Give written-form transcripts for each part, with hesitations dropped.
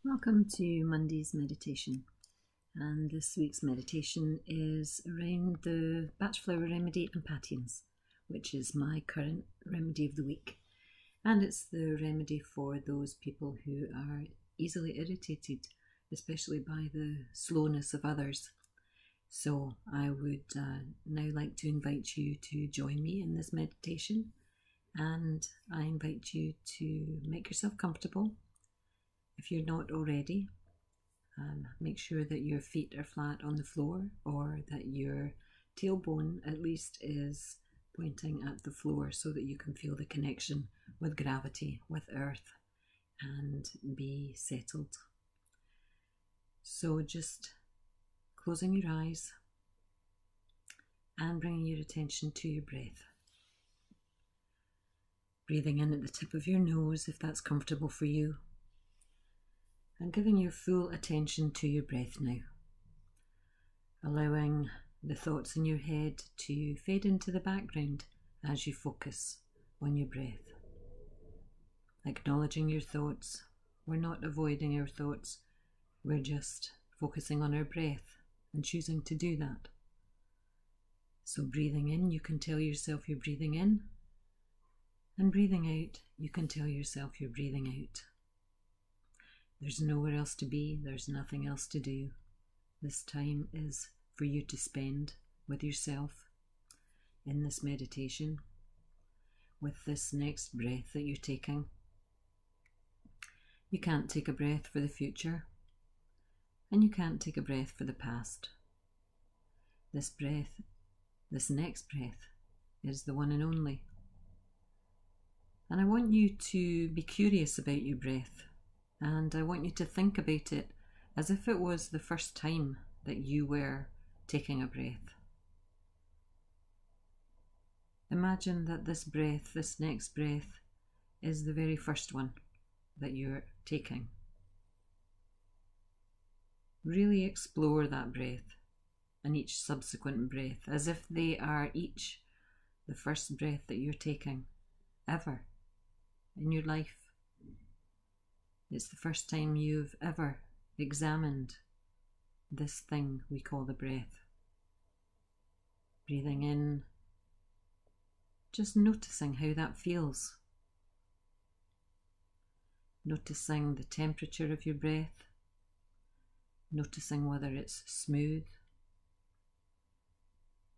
Welcome to Monday's meditation, and this week's meditation is around the BACH FLOWER REMEDY IMPATIENS, which is my current remedy of the week, and it's the remedy for those people who are easily irritated, especially by the slowness of others. So I would now like to invite you to join me in this meditation, and I invite you to make yourself comfortable. If you're not already, make sure that your feet are flat on the floor, or that your tailbone at least is pointing at the floor so that you can feel the connection with gravity, with earth, and be settled. So just closing your eyes and bringing your attention to your breath. Breathing in at the tip of your nose if that's comfortable for you. And giving your full attention to your breath now, allowing the thoughts in your head to fade into the background as you focus on your breath. Acknowledging your thoughts. We're not avoiding our thoughts, we're just focusing on our breath and choosing to do that. So breathing in, you can tell yourself you're breathing in, and breathing out, you can tell yourself you're breathing out. There's nowhere else to be, there's nothing else to do. This time is for you to spend with yourself in this meditation, with this next breath that you're taking. You can't take a breath for the future, and you can't take a breath for the past. This breath, this next breath, is the one and only. And I want you to be curious about your breath. And I want you to think about it as if it was the first time that you were taking a breath. Imagine that this breath, this next breath, is the very first one that you're taking. Really explore that breath and each subsequent breath as if they are each the first breath that you're taking ever in your life. It's the first time you've ever examined this thing we call the breath. Breathing in, just noticing how that feels. Noticing the temperature of your breath. Noticing whether it's smooth.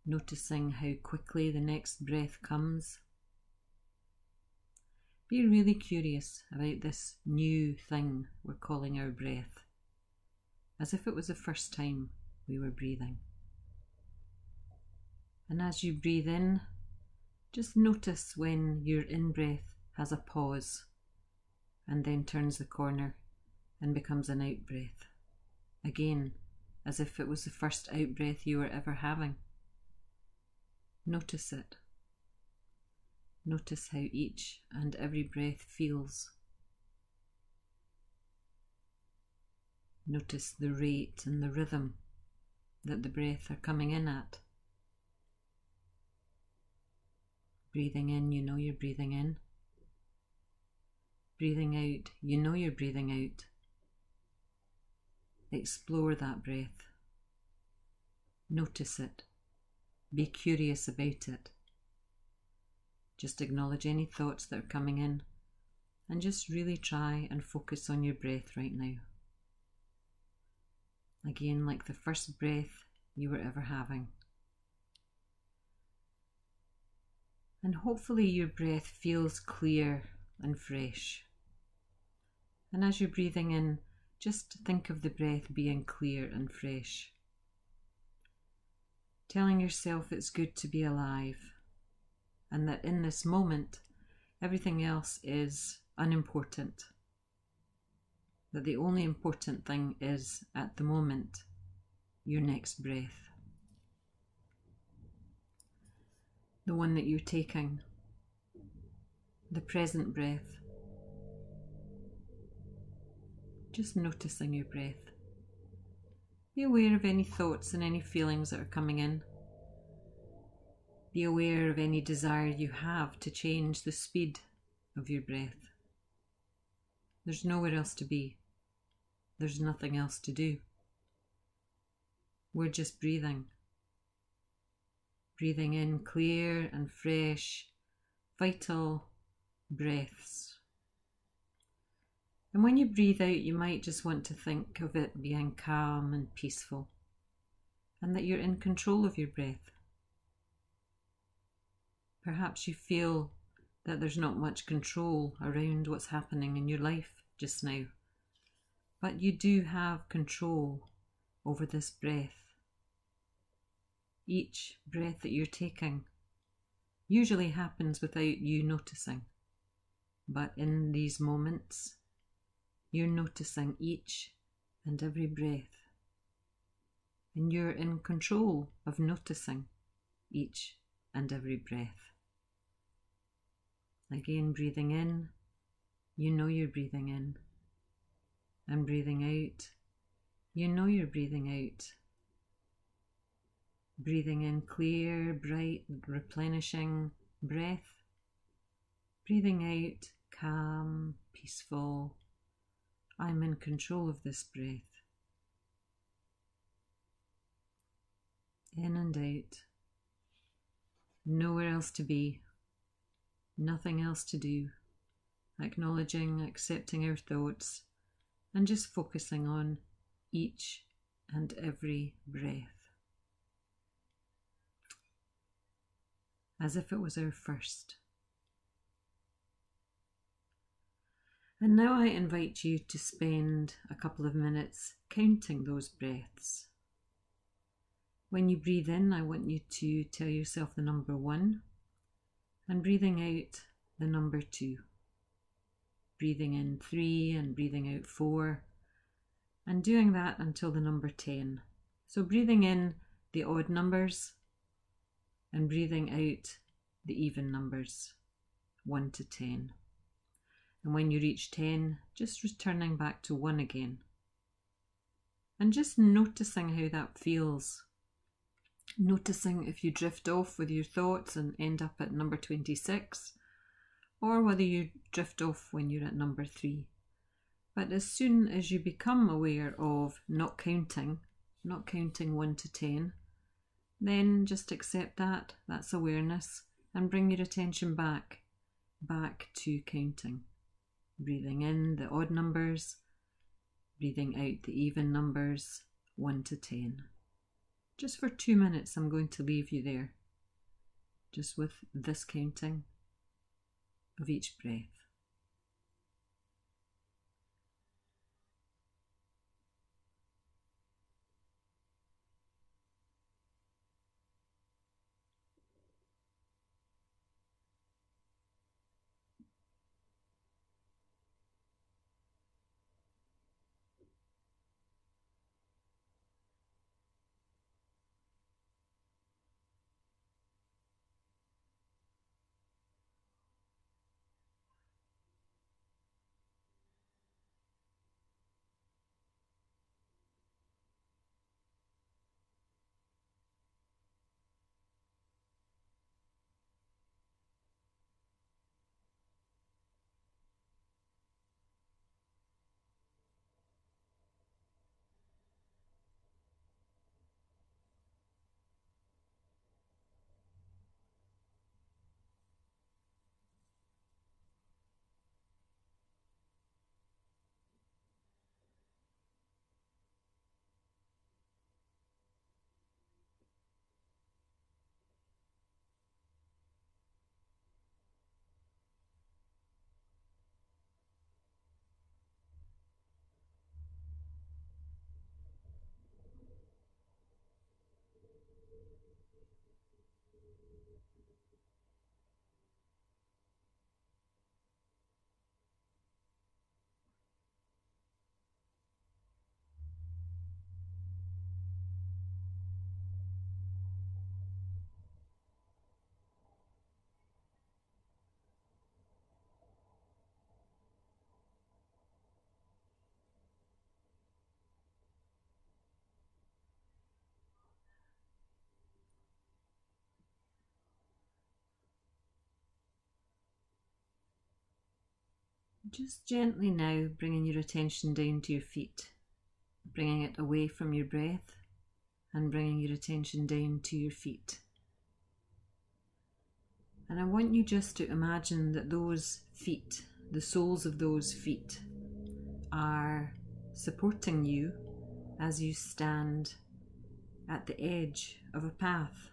Noticing how quickly the next breath comes. Be really curious about this new thing we're calling our breath, as if it was the first time we were breathing. And as you breathe in, just notice when your in-breath has a pause and then turns the corner and becomes an out-breath. Again, as if it was the first out-breath you were ever having. Notice it. Notice how each and every breath feels. Notice the rate and the rhythm that the breath are coming in at. Breathing in, you know you're breathing in. Breathing out, you know you're breathing out. Explore that breath. Notice it. Be curious about it. Just acknowledge any thoughts that are coming in and just really try and focus on your breath right now. Again, like the first breath you were ever having. And hopefully your breath feels clear and fresh. And as you're breathing in, just think of the breath being clear and fresh. Telling yourself it's good to be alive. And that in this moment, everything else is unimportant. That the only important thing is, at the moment, your next breath. The one that you're taking. The present breath. Just noticing your breath. Be aware of any thoughts and any feelings that are coming in. Be aware of any desire you have to change the speed of your breath. There's nowhere else to be. there's nothing else to do. We're just breathing. Breathing in clear and fresh, vital breaths. And when you breathe out, you might just want to think of it being calm and peaceful, and that you're in control of your breath. Perhaps you feel that there's not much control around what's happening in your life just now, but you do have control over this breath. Each breath that you're taking usually happens without you noticing, but in these moments, you're noticing each and every breath, and you're in control of noticing each and every breath. Again, breathing in, you know you're breathing in, and breathing out, you know you're breathing out. Breathing in clear, bright, replenishing breath. Breathing out calm, peaceful. I'm in control of this breath. In and out. Nowhere else to be. Nothing else to do. Acknowledging, accepting our thoughts, and just focusing on each and every breath. As if it was our first. And now I invite you to spend a couple of minutes counting those breaths. When you breathe in, I want you to tell yourself the number 1, and breathing out the number 2. Breathing in 3 and breathing out 4, and doing that until the number 10. So breathing in the odd numbers and breathing out the even numbers, 1 to 10. And when you reach 10, just returning back to 1 again. And just noticing how that feels. Noticing if you drift off with your thoughts and end up at number 26, or whether you drift off when you're at number 3. But as soon as you become aware of not counting 1 to 10, then just accept that, that's awareness, and bring your attention back to counting. Breathing in the odd numbers, breathing out the even numbers, 1 to 10. Just for 2 minutes, I'm going to leave you there, just with this counting of each breath. Just gently now bringing your attention down to your feet. bringing it away from your breath and bringing your attention down to your feet. And I want you just to imagine that those feet, the soles of those feet, are supporting you as you stand at the edge of a path.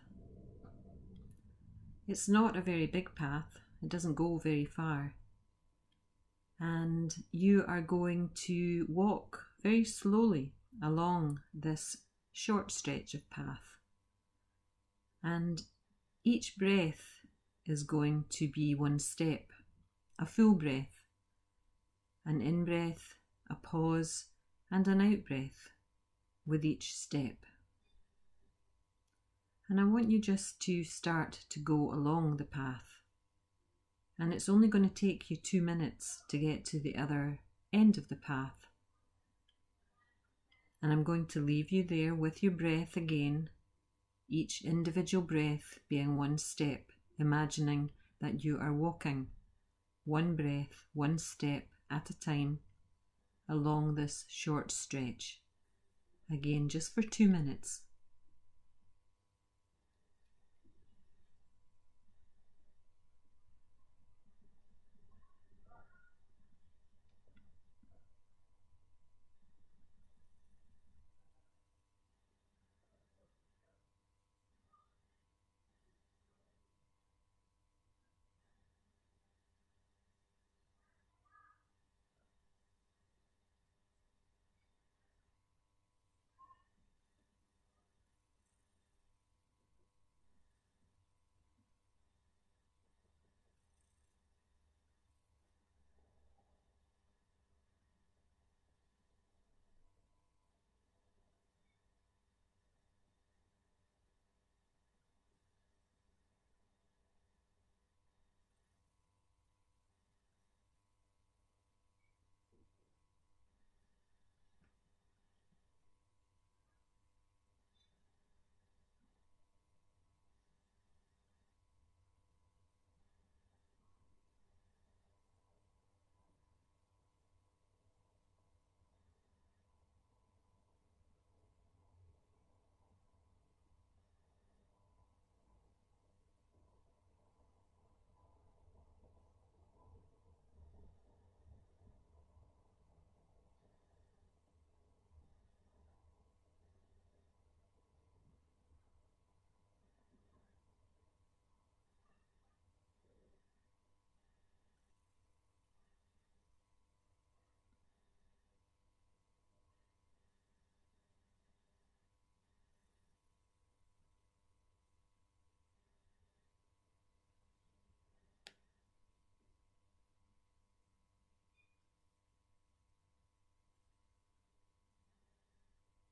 It's not a very big path, it doesn't go very far. And you are going to walk very slowly along this short stretch of path. And each breath is going to be one step, a full breath, an in-breath, a pause, and an out-breath with each step. And I want you just to start to go along the path. And it's only going to take you 2 minutes to get to the other end of the path. And I'm going to leave you there with your breath again, each individual breath being one step, imagining that you are walking one breath, one step at a time along this short stretch. Again, just for 2 minutes.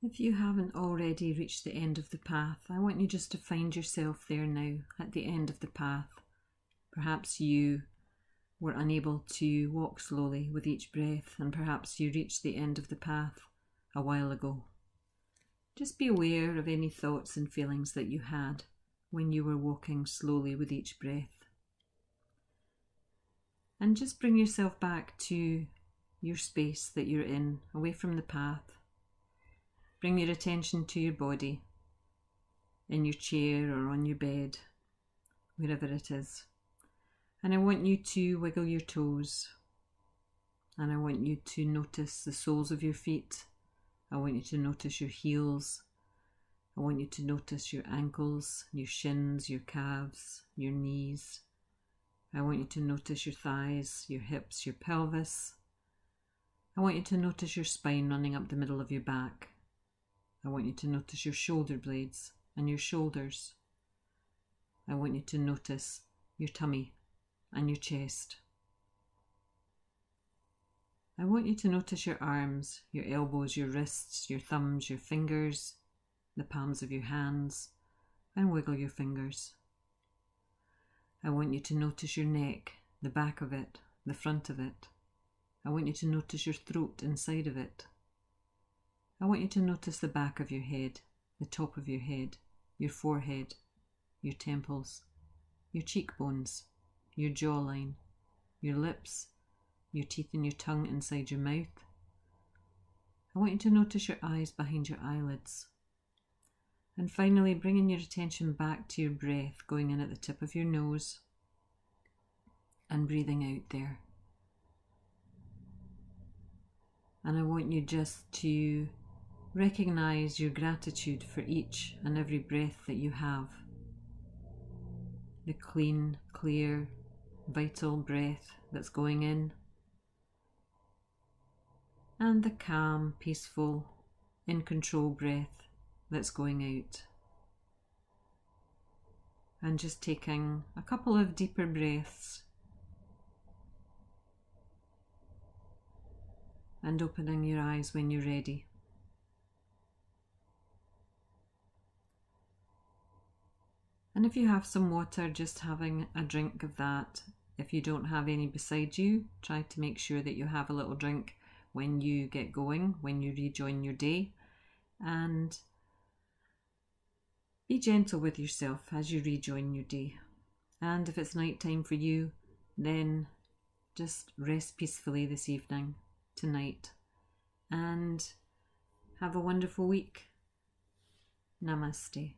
If you haven't already reached the end of the path, I want you just to find yourself there now at the end of the path. Perhaps you were unable to walk slowly with each breath, and perhaps you reached the end of the path a while ago. Just be aware of any thoughts and feelings that you had when you were walking slowly with each breath. And just bring yourself back to your space that you're in, away from the path. Bring your attention to your body, in your chair or on your bed, wherever it is. And I want you to wiggle your toes. And I want you to notice the soles of your feet. I want you to notice your heels. I want you to notice your ankles, your shins, your calves, your knees. I want you to notice your thighs, your hips, your pelvis. I want you to notice your spine running up the middle of your back. I want you to notice your shoulder blades and your shoulders. I want you to notice your tummy and your chest. I want you to notice your arms, your elbows, your wrists, your thumbs, your fingers, the palms of your hands, and wiggle your fingers. I want you to notice your neck, the back of it, the front of it. I want you to notice your throat inside of it. I want you to notice the back of your head, the top of your head, your forehead, your temples, your cheekbones, your jawline, your lips, your teeth and your tongue inside your mouth. I want you to notice your eyes behind your eyelids. And finally, bringing your attention back to your breath, going in at the tip of your nose and breathing out there. And I want you just to recognize your gratitude for each and every breath that you have. The clean, clear, vital breath that's going in, and the calm, peaceful, in control breath that's going out. And just taking a couple of deeper breaths and opening your eyes when you're ready. And if you have some water, just having a drink of that. If you don't have any beside you, try to make sure that you have a little drink when you get going, when you rejoin your day. And be gentle with yourself as you rejoin your day. And if it's night time for you, then just rest peacefully this evening, tonight, and have a wonderful week. Namaste.